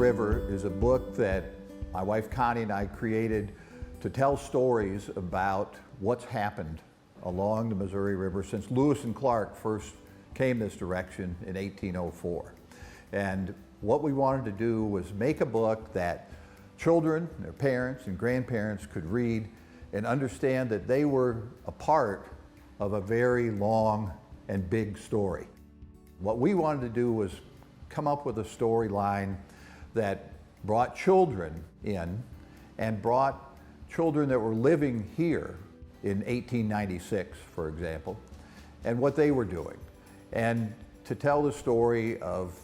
River is a book that my wife Connie and I created to tell stories about what's happened along the Missouri River since Lewis and Clark first came this direction in 1804. And what we wanted to do was make a book that children, their parents and grandparents could read and understand that they were a part of a very long and big story. What we wanted to do was come up with a storyline that brought children in and brought children that were living here in 1896, for example, and what they were doing. And to tell the story of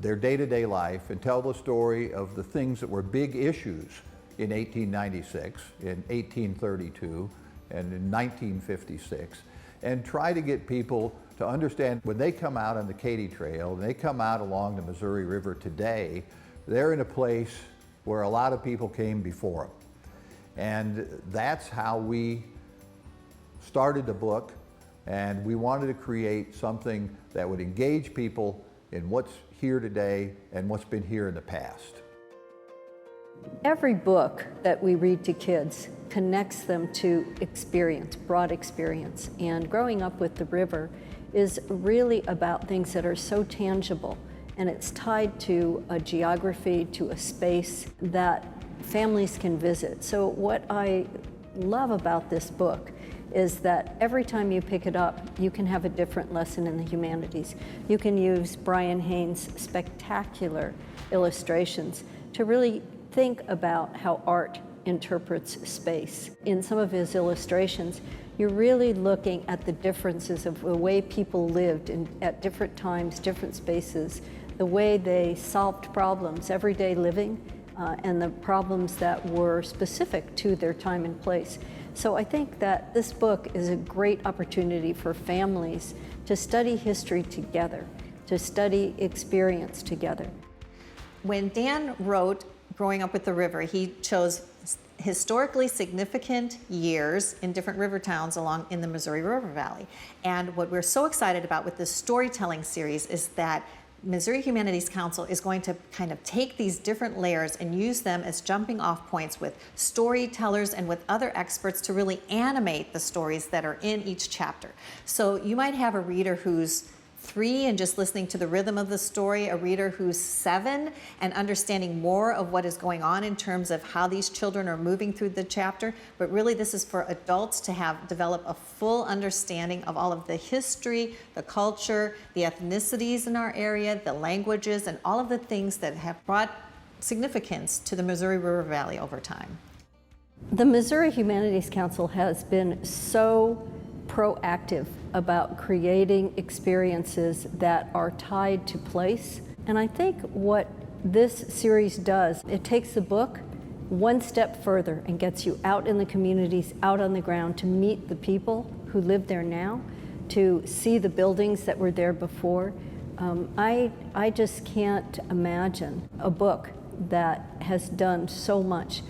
their day-to-day life and tell the story of the things that were big issues in 1896, in 1832, and in 1956, and try to get people to understand when they come out on the Katy Trail, and they come out along the Missouri River today, they're in a place where a lot of people came before them. And that's how we started the book, and we wanted to create something that would engage people in what's here today and what's been here in the past. Every book that we read to kids connects them to experience, broad experience. And growing up with the river is really about things that are so tangible, and it's tied to a geography, to a space that families can visit. So what I love about this book is that every time you pick it up, you can have a different lesson in the humanities. You can use Brian Haynes' spectacular illustrations to really think about how art interprets space. In some of his illustrations, you're really looking at the differences of the way people lived at different times, different spaces, the way they solved problems, everyday living, and the problems that were specific to their time and place. So I think that this book is a great opportunity for families to study history together, to study experience together. When Dan wrote Growing Up with the River, he chose historically significant years in different river towns along in the Missouri River Valley. And what we're so excited about with this storytelling series is that Missouri Humanities Council is going to kind of take these different layers and use them as jumping off points with storytellers and with other experts to really animate the stories that are in each chapter. So you might have a reader who's 3 and just listening to the rhythm of the story, a reader who's 7 and understanding more of what is going on in terms of how these children are moving through the chapter. But really this is for adults to develop a full understanding of all of the history, the culture, the ethnicities in our area, the languages, and all of the things that have brought significance to the Missouri River Valley over time. The Missouri Humanities Council has been so proactive about creating experiences that are tied to place. And I think what this series does, it takes the book one step further and gets you out in the communities, out on the ground, to meet the people who live there now, to see the buildings that were there before. I just can't imagine a book that has done so much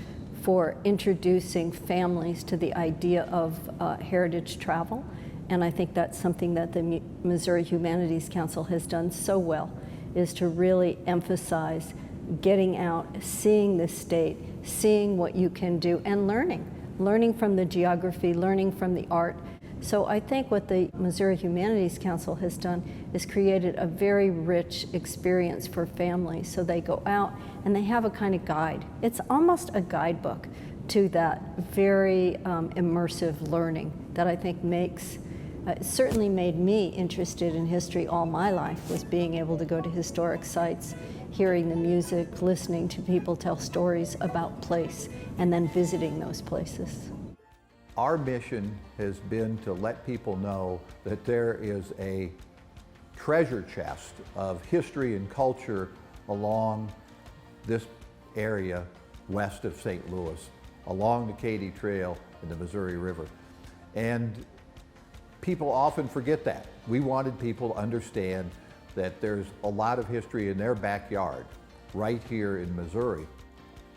for introducing families to the idea of heritage travel. And I think that's something that the Missouri Humanities Council has done so well, is to really emphasize getting out, seeing the state, seeing what you can do, and learning from the geography, learning from the art. So I think what the Missouri Humanities Council has done is created a very rich experience for families. So they go out and they have a kind of guide. It's almost a guidebook to that very immersive learning that I think certainly made me interested in history all my life, was being able to go to historic sites, hearing the music, listening to people tell stories about place, and then visiting those places. Our mission has been to let people know that there is a treasure chest of history and culture along this area west of St. Louis, along the Katy Trail and the Missouri River. And people often forget that. We wanted people to understand that there's a lot of history in their backyard, right here in Missouri.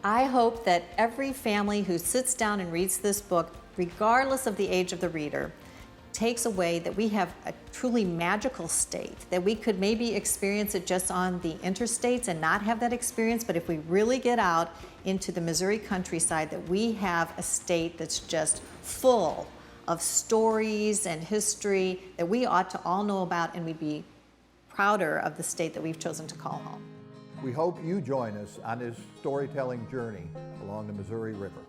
I hope that every family who sits down and reads this book, regardless of the age of the reader, takes away that we have a truly magical state, that we could maybe experience it just on the interstates and not have that experience, but if we really get out into the Missouri countryside, that we have a state that's just full of stories and history that we ought to all know about, and we'd be prouder of the state that we've chosen to call home. We hope you join us on this storytelling journey along the Missouri River.